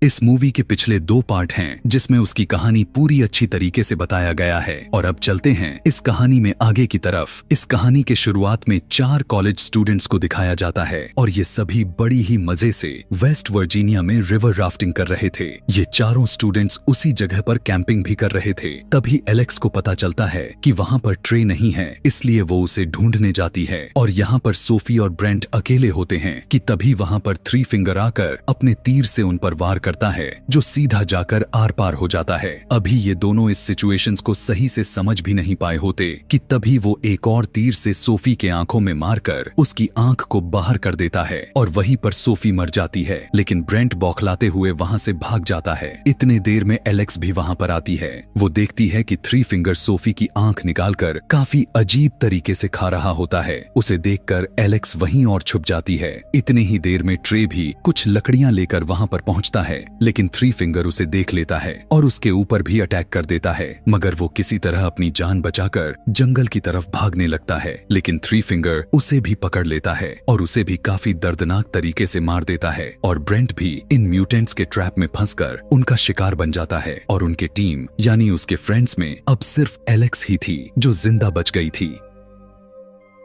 इस मूवी के पिछले 2 पार्ट हैं जिसमें उसकी कहानी पूरी अच्छी तरीके से बताया गया है। और अब चलते हैं इस कहानी में आगे की तरफ। इस कहानी के शुरुआत में 4 कॉलेज स्टूडेंट्स को दिखाया जाता है और ये सभी बड़ी ही मजे से वेस्ट वर्जीनिया में रिवर राफ्टिंग कर रहे थे। ये चारों स्टूडेंट्स उसी जगह पर कैंपिंग भी कर रहे थे। तभी एलेक्स को पता चलता है कि वहाँ पर ट्रे नहीं है, इसलिए वो उसे ढूंढने जाती है। और यहाँ पर सोफी और ब्रेंट अकेले होते हैं कि तभी वहाँ पर थ्री फिंगर आकर अपने तीर से उन पर वार करता है, जो सीधा जाकर आर पार हो जाता है। अभी ये दोनों इस सिचुएशंस को सही से समझ भी नहीं पाए होते कि तभी वो एक और तीर से सोफी के आंखों में मारकर उसकी आंख को बाहर कर देता है और वहीं पर सोफी मर जाती है। लेकिन ब्रेंट बौखलाते हुए वहाँ से भाग जाता है। इतने देर में एलेक्स भी वहाँ पर आती है। वो देखती है कि थ्री फिंगर सोफी की आंख निकालकर काफी अजीब तरीके से खा रहा होता है। उसे देखकर एलेक्स वहीं और छुप जाती है। इतने ही देर में ट्रे भी कुछ लकड़ियां लेकर वहाँ पर पहुँचता है, लेकिन थ्री फिंगर उसे देख लेता है और उसके ऊपर भी अटैक कर देता है। मगर वो किसी तरह अपनी जान बचाकर जंगल की तरफ भागने लगता है, लेकिन थ्री फिंगर उसे भी पकड़ लेता है और उसे भी काफी दर्दनाक तरीके से मार देता है। और ब्रेंट भी इन म्यूटेंट्स के ट्रैप में फंसकर उनका शिकार बन जाता है। और उनके टीम यानी उसके फ्रेंड्स में अब सिर्फ एलेक्स ही थी जो जिंदा बच गई थी।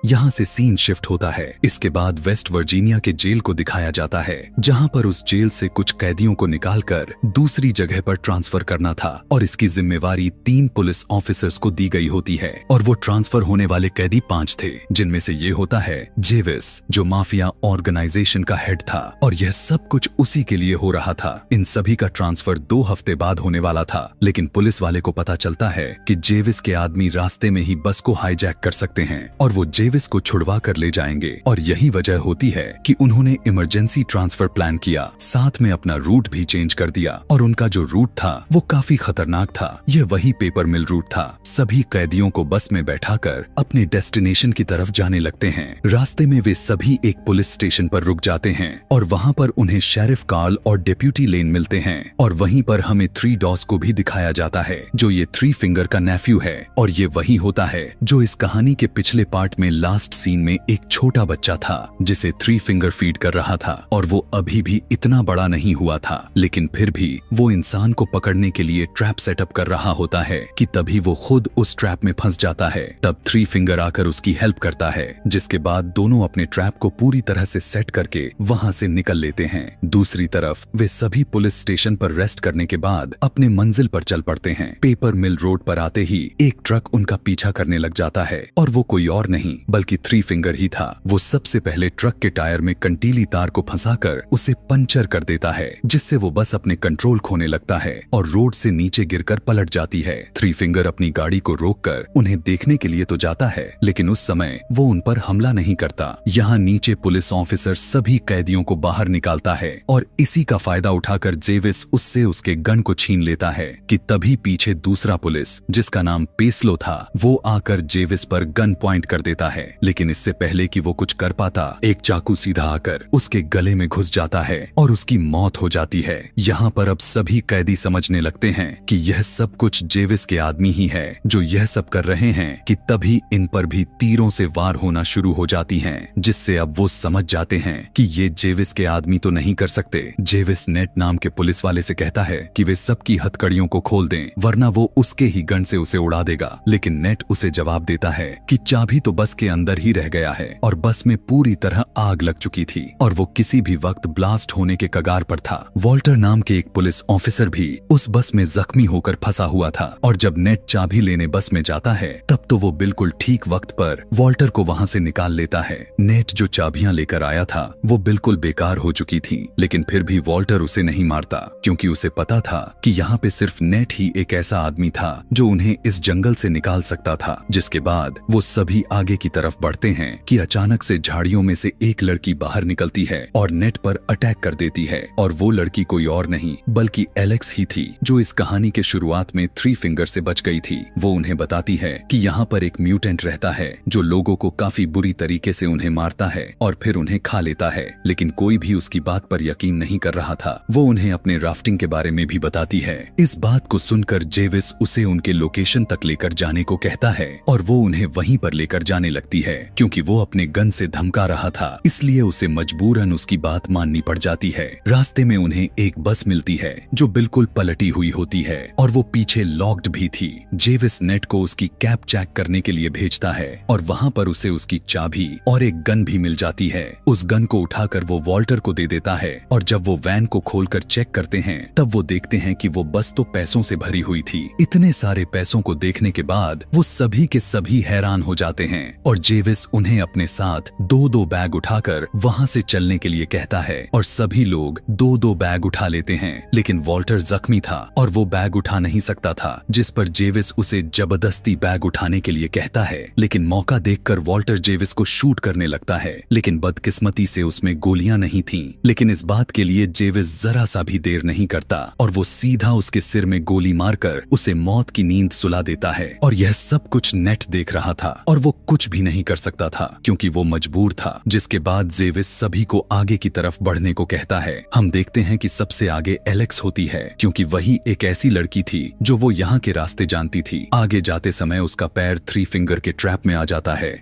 यहाँ से सीन शिफ्ट होता है। इसके बाद वेस्ट वर्जीनिया के जेल को दिखाया जाता है, जहाँ पर उस जेल से कुछ कैदियों को निकालकर दूसरी जगह पर ट्रांसफर करना था और इसकी जिम्मेवारी 3 पुलिस ऑफिसर्स को दी गई होती है। और वो ट्रांसफर होने वाले कैदी 5 थे, जिनमें से ये होता है जेविस, जो माफिया ऑर्गेनाइजेशन का हेड था, और यह सब कुछ उसी के लिए हो रहा था। इन सभी का ट्रांसफर 2 हफ्ते बाद होने वाला था, लेकिन पुलिस वाले को पता चलता है कि जेविस के आदमी रास्ते में ही बस को हाईजैक कर सकते हैं और वो जेविस को छुड़वा कर ले जाएंगे। और यही वजह होती है कि उन्होंने इमरजेंसी ट्रांसफर प्लान किया, साथ में अपना रूट भी चेंज कर दिया। और उनका जो रूट था वो काफी खतरनाक था। यह वही पेपर मिल रूट था। सभी कैदियों को बस में बैठाकर अपने डेस्टिनेशन की तरफ जाने लगते हैं। रास्ते में वे सभी एक पुलिस स्टेशन पर रुक जाते हैं और वहाँ पर उन्हें शेरिफ कार्ल और डेप्यूटी लेन मिलते हैं। और वहीं पर हमें 3 डॉस को भी दिखाया जाता है, जो ये थ्री फिंगर का नेफ्यू है। और ये वही होता है जो इस कहानी के पिछले पार्ट में लास्ट सीन में एक छोटा बच्चा था जिसे थ्री फिंगर फीड कर रहा था। और वो अभी भी इतना बड़ा नहीं हुआ था, लेकिन फिर भी वो इंसान को पकड़ने के लिए ट्रैप सेटअप कर रहा होता है कि तभी वो खुद उस ट्रैप में फंस जाता है। तब थ्री फिंगर आकर उसकी हेल्प करता है, जिसके बाद दोनों अपने ट्रैप को पूरी तरह से सेट करके वहाँ से निकल लेते हैं। दूसरी तरफ वे सभी पुलिस स्टेशन पर रेस्ट करने के बाद अपने मंजिल पर चल पड़ते हैं। पेपर मिल रोड पर आते ही एक ट्रक उनका पीछा करने लग जाता है और वो कोई और नहीं बल्कि थ्री फिंगर ही था। वो सबसे पहले ट्रक के टायर में कंटीली तार को फंसाकर उसे पंचर कर देता है, जिससे वो बस अपने कंट्रोल खोने लगता है और रोड से नीचे गिरकर पलट जाती है। थ्री फिंगर अपनी गाड़ी को रोककर उन्हें देखने के लिए तो जाता है, लेकिन उस समय वो उन पर हमला नहीं करता। यहाँ नीचे पुलिस ऑफिसर सभी कैदियों को बाहर निकालता है और इसी का फायदा उठाकर जेविस उससे उसके गन को छीन लेता है कि तभी पीछे दूसरा पुलिस, जिसका नाम पेस्लो था, वो आकर जेविस पर गन पॉइंट कर देता है। लेकिन इससे पहले कि वो कुछ कर पाता, एक चाकू सीधा आकर उसके गले में घुस जाता है और उसकी मौत हो जाती है। यहाँ पर अब सभी कैदी समझने लगते हैं कि यह सब कुछ जेविस के आदमी ही है जो यह सब कर रहे हैं कि तभी इन पर भी तीरों से वार होना शुरू हो जाती हैं, जिससे अब वो समझ जाते हैं कि ये जेविस के आदमी तो नहीं कर सकते। जेविस नेट नाम के पुलिस वाले से कहता है कि वे सबकी हथकड़ियों को खोल दें, वरना वो उसके ही गन से उसे उड़ा देगा। लेकिन नेट उसे जवाब देता है कि चाबी तो बस के अंदर ही रह गया है और बस में पूरी तरह आग लग चुकी थी और वो किसी भी वक्त ब्लास्ट होने के कगार पर था। वॉल्टर नाम के एक पुलिस ऑफिसर भी उस बस में जख्मी होकर फंसा हुआ था और जब नेट चाबी लेने बस में जाता है तब तो वो बिल्कुल ठीक वक्त पर वॉल्टर को वहाँ से निकाल लेता है। नेट जो चाबियां लेकर आया था वो बिल्कुल बेकार हो चुकी थी, लेकिन फिर भी वॉल्टर उसे नहीं मारता, क्योंकि उसे पता था कि यहाँ पे सिर्फ नेट ही एक ऐसा आदमी था जो उन्हें इस जंगल से निकाल सकता था। जिसके बाद वो सभी आगे की तरफ बढ़ते हैं कि अचानक से झाड़ियों में से एक लड़की बाहर निकलती है और नेट पर अटैक कर देती है। और वो लड़की कोई और नहीं बल्कि एलेक्स ही थी, जो इस कहानी के शुरुआत में थ्री फिंगर से बच गई थी। वो उन्हें बताती है कि यहाँ पर एक म्यूटेंट रहता है जो लोगों को काफी बुरी तरीके से उन्हें मारता है और फिर उन्हें खा लेता है, लेकिन कोई भी उसकी बात पर यकीन नहीं कर रहा था। वो उन्हें अपने राफ्टिंग के बारे में भी बताती है। इस बात को सुनकर जेविस उसे उनके लोकेशन तक लेकर जाने को कहता है और वो उन्हें वहीं पर लेकर जाने लगता लगती है क्योंकि वो अपने गन से धमका रहा था, इसलिए उसे मजबूरन उसकी बात माननी पड़ जाती है। रास्ते में उन्हें एक बस मिलती है जो बिल्कुल पलटी हुई होती है और वो पीछे लॉक्ड भी थी। जेविस नेट को उसकी कैब चेक करने के लिए भेजता है और वहाँ पर उसे उसकी चाबी और एक गन भी मिल जाती है। उस गन को उठाकर वो वॉल्टर को दे देता है और जब वो वैन को खोलकर चेक करते हैं तब वो देखते हैं कि वो बस तो पैसों से भरी हुई थी। इतने सारे पैसों को देखने के बाद वो सभी के सभी हैरान हो जाते हैं और जेविस उन्हें अपने साथ दो दो बैग उठाकर वहाँ से चलने के लिए कहता है और सभी लोग दो दो बैग उठा लेते हैं। लेकिन वॉल्टर जख्मी था और वो बैग उठा नहीं सकता था, जिस पर जेविस उसे जबरदस्ती बैग उठाने के लिए कहता है। लेकिन मौका देखकर वॉल्टर जेविस को शूट करने लगता है, लेकिन बदकिस्मती से उसमें गोलियां नहीं थीं। लेकिन इस बात के लिए जेविस जरा सा भी देर नहीं करता और वो सीधा उसके सिर में गोली मारकर उसे मौत की नींद सुला देता है। और यह सब कुछ नेट देख रहा था और वो कुछ भी नहीं कर सकता था क्योंकि वो मजबूर था। जिसके बाद जेविस सभी को आगे की तरफ बढ़ने को कहता है। हम देखते हैं कि सबसे आगे एलेक्स होती है क्योंकि वही एक ऐसी लड़की थी जो वो यहाँ के रास्ते जानती थी। आगे जाते समय उसका पैर थ्री फिंगर के ट्रैप में आ जाता है,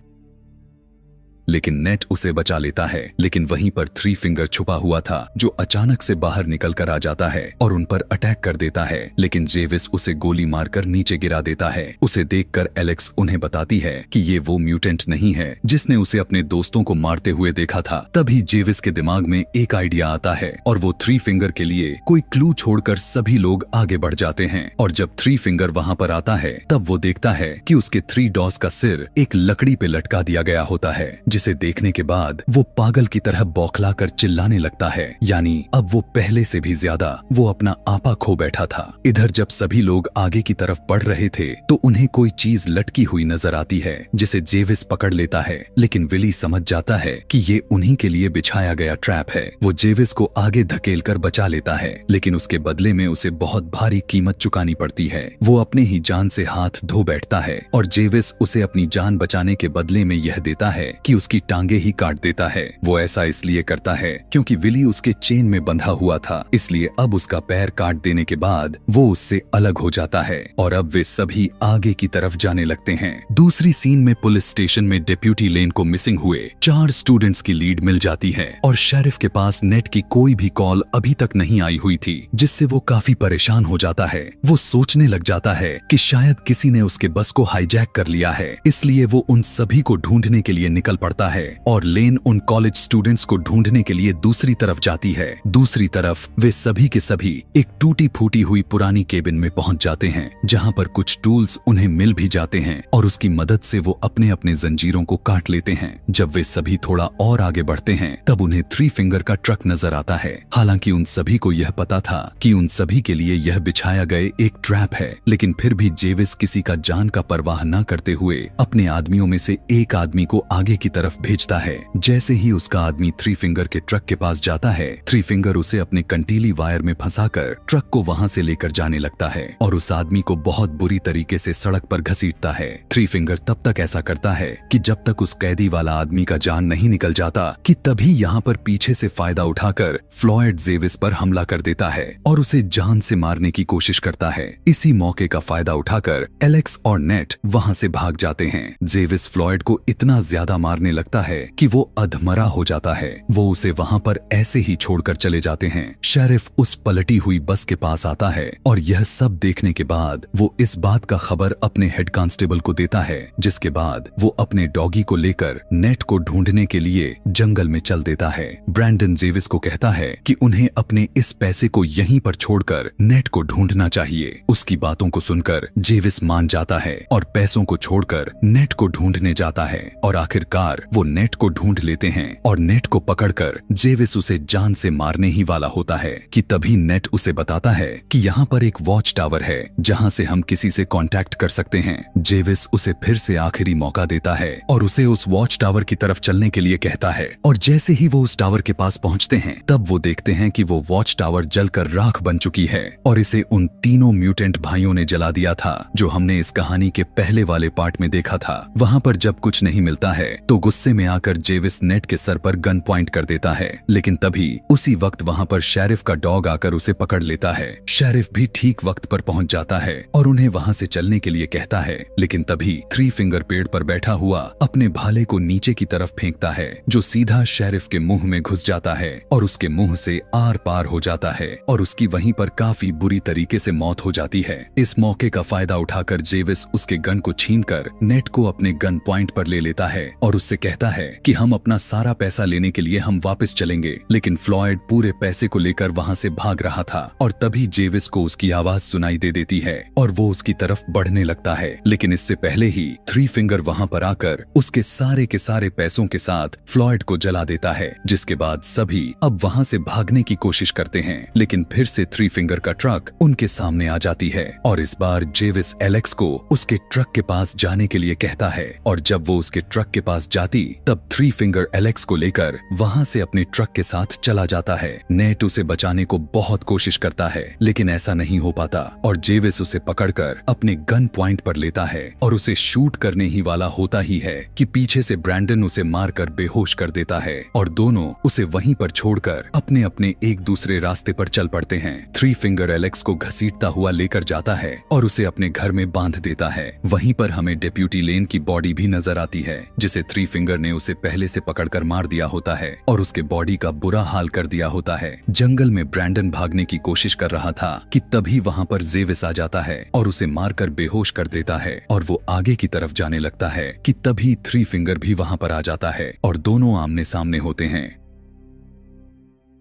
लेकिन नेट उसे बचा लेता है। लेकिन वहीं पर थ्री फिंगर छुपा हुआ था जो अचानक से बाहर निकल कर आ जाता है और उन पर अटैक कर देता है। लेकिन जेविस उसे गोली मारकर नीचे गिरा देता है। उसे देखकर एलेक्स उन्हें बताती है कि ये वो म्यूटेंट नहीं है जिसने उसे अपने दोस्तों को मारते हुए देखा था। तभी जेविस के दिमाग में एक आइडिया आता है और वो थ्री फिंगर के लिए कोई क्लू छोड़कर सभी लोग आगे बढ़ जाते हैं। और जब थ्री फिंगर वहाँ पर आता है तब वो देखता है कि उसके थ्री डॉस का सिर एक लकड़ी पे लटका दिया गया होता है, जिसे देखने के बाद वो पागल की तरह बौखलाकर चिल्लाने लगता है। यानी अब वो पहले से भी ज्यादा वो अपना आपा खो बैठा था। इधर जब सभी लोग आगे की तरफ बढ़ रहे थे तो उन्हें कोई चीज लटकी हुई नजर आती है जिसे जेविस पकड़ लेता है। लेकिन विली समझ जाता है कि ये उन्हीं के लिए बिछाया गया ट्रैप है। वो जेविस को आगे धकेल कर बचा लेता है, लेकिन उसके बदले में उसे बहुत भारी कीमत चुकानी पड़ती है। वो अपने ही जान से हाथ धो बैठता है और जेविस उसे अपनी जान बचाने के बदले में यह देता है कि उसकी टांगे ही काट देता है। वो ऐसा इसलिए करता है क्योंकि विली उसके चेन में बंधा हुआ था, इसलिए अब उसका पैर काट देने के बाद वो उससे अलग हो जाता है और अब वे सभी आगे की तरफ जाने लगते हैं। दूसरी सीन में पुलिस स्टेशन में डेप्यूटी लेन को मिसिंग हुए 4 स्टूडेंट्स की लीड मिल जाती है और शेरिफ के पास नेट की कोई भी कॉल अभी तक नहीं आई हुई थी, जिससे वो काफी परेशान हो जाता है। वो सोचने लग जाता है कि शायद किसी ने उसके बस को हाईजैक कर लिया है, इसलिए वो उन सभी को ढूंढने के लिए निकल पड़ता है और लेन उन कॉलेज स्टूडेंट्स को ढूंढने के लिए दूसरी तरफ जाती है। दूसरी तरफ वे सभी के सभी एक टूटी फूटी हुई पुरानी केबिन में पहुंच जाते हैं, जहां पर कुछ टूल्स उन्हें मिल भी जाते हैं और उसकी मदद से वो अपने अपने जंजीरों को काट लेते हैं। जब वे सभी थोड़ा और आगे बढ़ते हैं तब उन्हें थ्री फिंगर का ट्रक नजर आता है। हालांकि उन सभी को यह पता था कि उन सभी के लिए यह बिछाया गए एक ट्रैप है, लेकिन फिर भी जेविस किसी का जान का परवाह न करते हुए अपने आदमियों में से एक आदमी को आगे की तरफ भेजता है। जैसे ही उसका आदमी थ्री फिंगर के ट्रक के पास जाता है, थ्री फिंगर उसे अपने कंटीली वायर में फंसाकर ट्रक को वहां से लेकर जाने लगता है और उस आदमी को बहुत बुरी तरीके से सड़क पर घसीटता है। थ्री फिंगर तब तक ऐसा करता है कि जब तक उस कैदी वाला आदमी का जान नहीं निकल जाता कि तभी यहाँ पर पीछे से फायदा उठाकर फ्लॉयड जेविस पर हमला कर देता है और उसे जान से मारने की कोशिश करता है। इसी मौके का फायदा उठाकर एलेक्स और नेट वहाँ से भाग जाते हैं। जेविस फ्लॉयड को इतना ज्यादा मारने लगता है कि वो अधमरा हो जाता है। वो उसे वहाँ पर ऐसे ही छोड़कर चले जाते हैं। शेरिफ उस पलटी हुई बस के पास आता है और यह सब देखने के बाद वो इस बात का खबर अपने हेड कांस्टेबल को देता है, जिसके बाद वो अपने डॉगी को लेकर नेट को ढूंढने के लिए जंगल में चल देता है। ब्रैंडन जेविस को कहता है कि उन्हें अपने इस पैसे को यहीं पर छोड़कर नेट को ढूंढना चाहिए। उसकी बातों को सुनकर जेविस मान जाता है और पैसों को छोड़कर नेट को ढूंढने जाता है और आखिरकार वो नेट को ढूंढ लेते हैं और नेट को पकड़कर जेविस उसे जान से मारने ही वाला होता है कि तभी नेट उसे बताता है कि यहाँ पर एक वॉच टावर है जहाँ से हम किसी से कांटेक्ट कर सकते हैं। जेविस उसे फिर से आखिरी मौका देता है और उसे उस वॉच टावर की तरफ चलने के लिए कहता है और जैसे ही वो उस टावर के पास पहुँचते हैं तब वो देखते हैं कि वो वॉच टावर जलकर राख बन चुकी है और इसे उन तीनों म्यूटेंट भाइयों ने जला दिया था जो हमने इस कहानी के पहले वाले पार्ट में देखा था। वहाँ पर जब कुछ नहीं मिलता है तो गुस्से में आकर जेविस नेट के सर पर गन पॉइंट कर देता है, लेकिन तभी उसी वक्त वहां पर शेरिफ का डॉग आकर उसे पकड़ लेता है। शेरिफ भी ठीक वक्त पर पहुंच जाता है और उन्हें वहां से चलने के लिए कहता है, लेकिन तभी थ्री फिंगर पेड़ पर बैठा हुआ अपने भाले को नीचे की तरफ फेंकता है, जो सीधा शेरिफ के मुंह में घुस जाता है और उसके मुंह से आर पार हो जाता है और उसकी वहीं पर काफी बुरी तरीके से मौत हो जाती है। इस मौके का फायदा उठाकर जेविस उसके गन को छीनकर नेट को अपने गन पॉइंट पर ले लेता है और उससे कहता है कि हम अपना सारा पैसा लेने के लिए हम वापस चलेंगे। लेकिन फ्लॉयड पूरे पैसे को लेकर वहां से भाग रहा था और तभी जेविस को उसकी आवाज सुनाई दे देती है और वो उसकी तरफ बढ़ने लगता है, लेकिन इससे पहले ही थ्री फिंगर वहां पर आकर उसके सारे के सारे पैसों के साथ फ्लॉयड को जला देता है, जिसके बाद सभी अब वहां से भागने की कोशिश करते हैं। लेकिन फिर से थ्री फिंगर का ट्रक उनके सामने आ जाती है और इस बार जेविस एलेक्स को उसके ट्रक के पास जाने के लिए कहता है और जब वो उसके ट्रक के पास जाती तब थ्री फिंगर एलेक्स को लेकर वहां से अपने ट्रक के साथ चला जाता है। नेट उसे बचाने को बहुत कोशिश करता है, लेकिन ऐसा नहीं हो पाता और जेविस उसे पकड़कर अपने गन पॉइंट पर लेता है और उसे शूट करने ही वाला होता ही है कि पीछे से ब्रैंडन उसे मारकर बेहोश कर देता है और दोनों उसे वहीं पर छोड़कर अपने अपने एक दूसरे रास्ते पर चल पड़ते हैं। थ्री फिंगर एलेक्स को घसीटता हुआ लेकर जाता है और उसे अपने घर में बांध देता है। वहीं पर हमें डेप्यूटी लेन की बॉडी भी नजर आती है, जिसे थ्री फिंगर ने उसे पहले से पकड़कर मार दिया होता है और उसके बॉडी का बुरा हाल कर दिया होता है। जंगल में ब्रैंडन भागने की कोशिश कर रहा था कि तभी वहां पर जेविस आ जाता है और उसे मारकर बेहोश कर देता है और वो आगे की तरफ जाने लगता है कि तभी थ्री फिंगर भी वहां पर आ जाता है और दोनों आमने सामने होते हैं।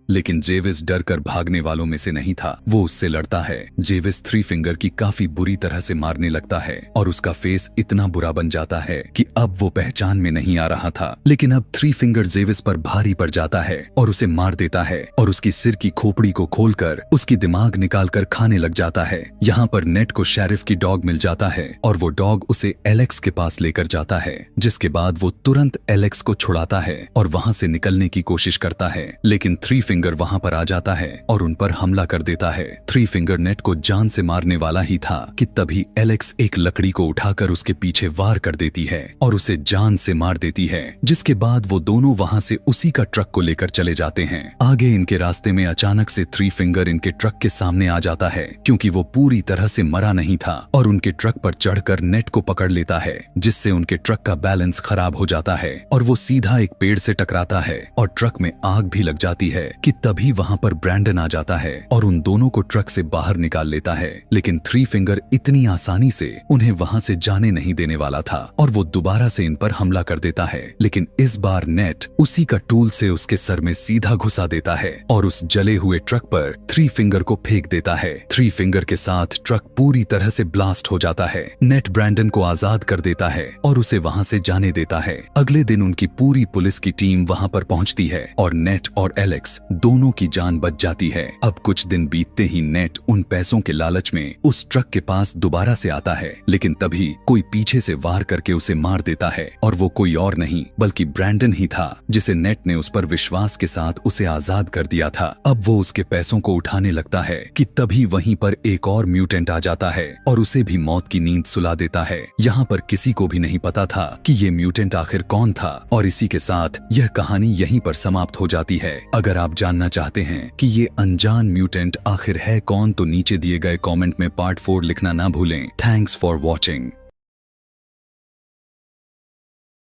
लेकिन जेविस डर कर भागने वालों में से नहीं था, वो उससे लड़ता है। जेविस थ्री फिंगर की काफी बुरी तरह से मारने लगता है और उसका फेस इतना बुरा बन जाता है कि अब वो पहचान में नहीं आ रहा था। लेकिन अब थ्री फिंगर जेविस पर भारी पड़ जाता है और उसे मार देता है और उसकी सिर की खोपड़ी को खोलकर उसकी दिमाग निकालकर खाने लग जाता है। यहाँ पर नेट को शेरिफ की डॉग मिल जाता है और वो डॉग उसे एलेक्स के पास लेकर जाता है, जिसके बाद वो तुरंत एलेक्स को छुड़ाता है और वहां से निकलने की कोशिश करता है। लेकिन थ्री फिंगर वहां पर आ जाता है और उन पर हमला कर देता है। थ्री फिंगर नेट को जान से मारने वाला ही था कि तभी एलेक्स एक लकड़ी को उठाकर उसके पीछे वार कर देती है और उसे जान से मार देती है, जिसके बाद वो दोनों वहां से उसी का ट्रक को लेकर चले जाते हैं। आगे इनके रास्ते में अचानक से थ्री फिंगर इनके ट्रक के सामने आ जाता है, क्योंकि वो पूरी तरह से मरा नहीं था और उनके ट्रक पर चढ़कर नेट को पकड़ लेता है, जिससे उनके ट्रक का बैलेंस खराब हो जाता है और वो सीधा एक पेड़ से टकराता है और ट्रक में आग भी लग जाती है कि तभी वहां पर ब्रैंडन आ जाता है और उन दोनों को ट्रक से बाहर निकाल लेता है। लेकिन थ्री फिंगर इतनी आसानी से उन्हें वहां से जाने नहीं देने वाला था और वो दोबारा से इन पर हमला कर देता है। लेकिन इस बार नेट उसी का टूल से उसके सर में सीधा घुसा देता है और उस जले हुए ट्रक पर थ्री फिंगर को फेंक देता है। थ्री फिंगर के साथ ट्रक पूरी तरह से ब्लास्ट हो जाता है। नेट ब्रैंडन को आजाद कर देता है और उसे वहां से जाने देता है। अगले दिन उनकी पूरी पुलिस की टीम वहां पर पहुंचती है और नेट और एलेक्स दोनों की जान बच जाती है। अब कुछ दिन बीतते ही नेट उन पैसों के लालच में उस ट्रक के पास दोबारा से आता है, लेकिन तभी कोई पीछे से वार करके उसे मार देता है और वो कोई और नहीं बल्कि ब्रैंडन ही था, जिसे नेट ने उस पर विश्वास के साथ उसे आजाद कर दिया था। अब वो उसके पैसों को उठाने लगता है कि तभी वहीं पर एक और म्यूटेंट आ जाता है और उसे भी मौत की नींद सुला देता है। यहाँ पर किसी को भी नहीं पता था कि ये म्यूटेंट आखिर कौन था और इसी के साथ यह कहानी यहीं पर समाप्त हो जाती है। अगर आप जानना चाहते हैं कि ये अनजान म्यूटेंट आखिर है कौन, तो नीचे दिए गए कमेंट में पार्ट 4 लिखना ना भूलें। Thanks for watching.